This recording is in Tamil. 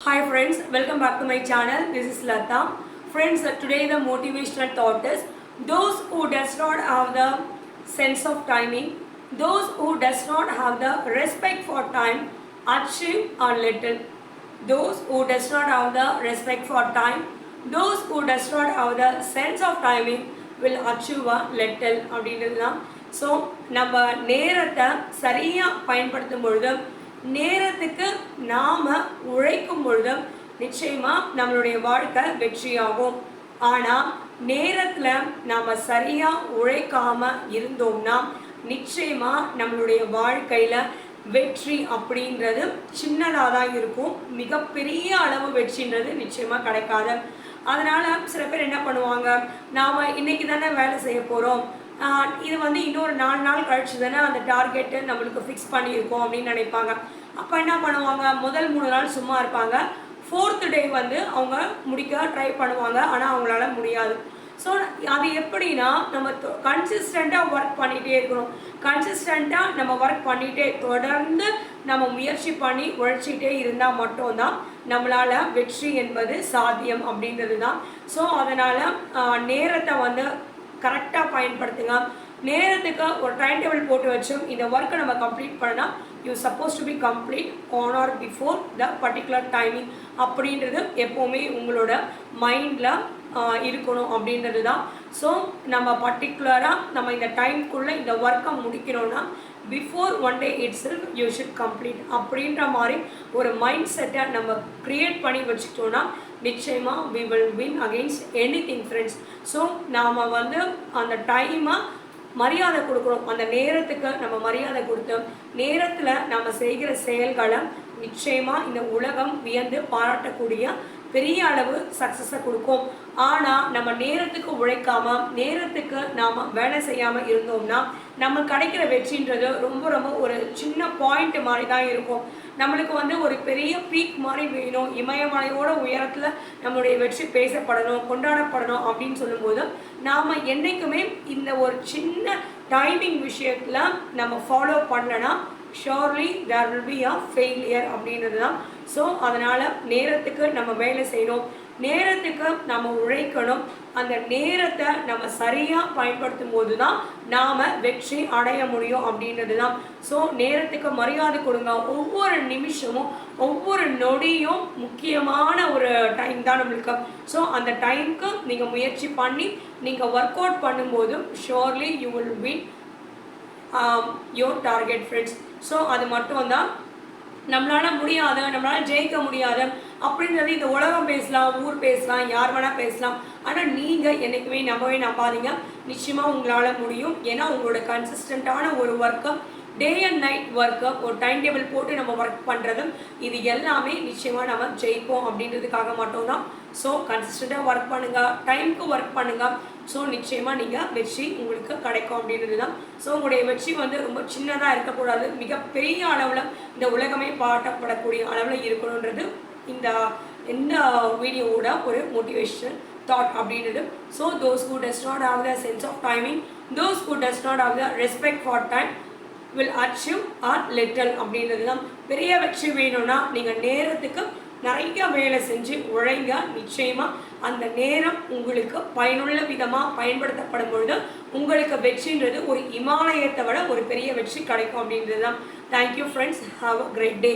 Hi friends, welcome back to my channel. This is Lata. Friends, today the motivational thought is those who does not have the sense of timing, those who does not have the respect for time achieve a little. Those who does not have the respect for time, those who does not have the sense of timing will achieve a little அப்படின்றதுதான். ஸோ நம்ம நேரத்தை சரியாக பயன்படுத்தும் பொழுது நேரத்துக்கு நாம் உழைக்கும் பொழுது நிச்சயமாக நம்மளுடைய வாழ்க்கை வெற்றியாகும். ஆனால் நேரத்தில் நாம் சரியாக உழைக்காமல் இருந்தோம்னா நிச்சயமாக நம்மளுடைய வாழ்க்கையில் வெற்றி அப்படின்றது சின்னதாக தான் இருக்கும். மிகப்பெரிய அளவு வெற்றின்றது நிச்சயமாக கிடைக்காது. அதனால் சில பேர் என்ன பண்ணுவாங்க, நாம் இன்றைக்கி தானே வேலை செய்ய போகிறோம், இது இன்னொரு 4 நாள் கழிச்சு தானே அந்த டார்கெட்டு நம்மளுக்கு ஃபிக்ஸ் பண்ணியிருக்கோம் அப்படின்னு நினைப்பாங்க. அப்போ என்ன பண்ணுவாங்க, முதல் 3 நாள் சும்மா இருப்பாங்க, 4th டே அவங்க முடிக்க ட்ரை பண்ணுவாங்க, ஆனால் அவங்களால முடியாது. ஸோ அது எப்படின்னா, நம்ம கன்சிஸ்டண்ட்டாக ஒர்க் பண்ணிகிட்டே இருக்கணும். கன்சிஸ்டண்ட்டாக நம்ம ஒர்க் பண்ணிகிட்டே தொடர்ந்து நம்ம முயற்சி பண்ணி உழைச்சிட்டே இருந்தால் மட்டும்தான் நம்மளால் வெற்றி என்பது சாத்தியம் அப்படின்றது தான். ஸோ அதனால் நேரத்தை கரெக்டாக பயன்படுத்துங்க. நேரத்துக்கு ஒரு டைம் டேபிள் போட்டு வச்சோம், இந்த ஒர்க்கை நம்ம கம்ப்ளீட் பண்ணால் you suppose to be complete on or before the particular timing அப்படின்றது எப்போவுமே உங்களோட மைண்டில் இருக்கணும் அப்படின்றது தான். ஸோ நம்ம பர்டிகுலராக நம்ம இந்த டைம்குள்ளே இந்த ஒர்க்கை முடிக்கணும்னா before 1 day itself you should complete அப்படின்ற மாதிரி ஒரு மைண்ட் செட்டை நம்ம க்ரியேட் பண்ணி வச்சுக்கிட்டோன்னா நிச்சயமாக we will win against anything friends. So நாம் அந்த டைமை மரியாதை கொடுக்கணும். அந்த நேரத்துக்கு நம்ம மரியாதை கொடுத்து நேரத்தில் நம்ம செய்கிற செயல்களை நிச்சயமாக இந்த உலகம் வியந்து பாராட்டக்கூடிய பெரிய அளவு சக்ஸஸை கொடுக்கும். ஆனால் நம்ம நேரத்துக்கு உழைக்காமல் நேரத்துக்கு நாம் வேலை செய்யாமல் இருந்தோம்னா நம்ம கிடைக்கிற வெற்றின்றது ரொம்ப ரொம்ப ஒரு சின்ன பாயிண்ட் மாதிரி தான் இருக்கும். நம்மளுக்கு ஒரு பெரிய பீக் மாதிரி வேணும், இமயமலையோட உயரத்தில் நம்மளுடைய வெற்றி பேசப்படணும், கொண்டாடப்படணும் அப்படின்னு சொல்லும்போது நாம் என்றைக்குமே இந்த ஒரு சின்ன டைமிங் விஷயத்தில் நம்ம ஃபாலோ பண்ணலைன்னா surely there will be a failure அப்படின்றது தான். ஸோ அதனால் நேரத்துக்கு நம்ம வேலை செய்யணும், நேரத்துக்கு நம்ம உழைக்கணும். அந்த நேரத்தை நம்ம சரியாக பயன்படுத்தும் போது தான் நாம் வெற்றி அடைய முடியும் அப்படின்றது தான். ஸோ நேரத்துக்கு மரியாதை கொடுங்க. ஒவ்வொரு நிமிஷமும் ஒவ்வொரு நொடியும் முக்கியமான ஒரு டைம் தான் நம்மளுக்கு. ஸோ அந்த டைமுக்கு நீங்கள் முயற்சி பண்ணி நீங்கள் ஒர்க் அவுட் பண்ணும்போது surely you will win your target friends. So அது மட்டும்தான். நம்மளால் முடியாது, நம்மளால் ஜெயிக்க முடியாது அப்படின்றது இந்த உலகம் பேசலாம், ஊர் பேசலாம், யார் வேணால் பேசலாம். ஆனால் நீங்கள் என்றைக்குமே நம்பாதீங்க, நிச்சயமாக உங்களால் முடியும். ஏன்னா உங்களோட கன்சிஸ்டண்ட்டான ஒரு ஒர்க்கை டே அண்ட் நைட் ஒர்க்கை ஒரு டைம் டேபிள் போட்டு நம்ம ஒர்க் பண்ணுறதும் இது எல்லாமே நிச்சயமாக நம்ம ஜெயிப்போம் அப்படின்றதுக்காக மட்டும்தான். ஸோ கன்சிஸ்டண்ட்டாக ஒர்க் பண்ணுங்கள், டைமுக்கு ஒர்க் பண்ணுங்கள். ஸோ நிச்சயமாக நீங்கள் வெற்றி உங்களுக்கு கிடைக்கும் அப்படின்றது தான். ஸோ உங்களுடைய வெற்றி ரொம்ப சின்னதாக இருக்கக்கூடாது, மிகப்பெரிய அளவில் இந்த உலகமே பாராட்டப்படக்கூடிய அளவில் இருக்கணுன்றது இந்த வீடியோவோட ஒரு மோட்டிவேஷனல் தாட் அப்படின்றது. So those who does not have the sense of timing, those who does not have the respect for time will achieve a little அப்படின்றது தான். பெரிய வெற்றி வேணும்னா நீங்கள் நேரத்துக்கு நிறைய வேலை செஞ்சு உழைங்க. நிச்சயமாக அந்த நேரம் உங்களுக்கு பயனுள்ள விதமாக பயன்படுத்தப்படும் பொழுது உங்களுக்கு வெற்றின்றது ஒரு இமாலயத்தை விட ஒரு பெரிய வெற்றி கிடைக்கும் அப்படின்றது தான். Thank you friends, have a great day.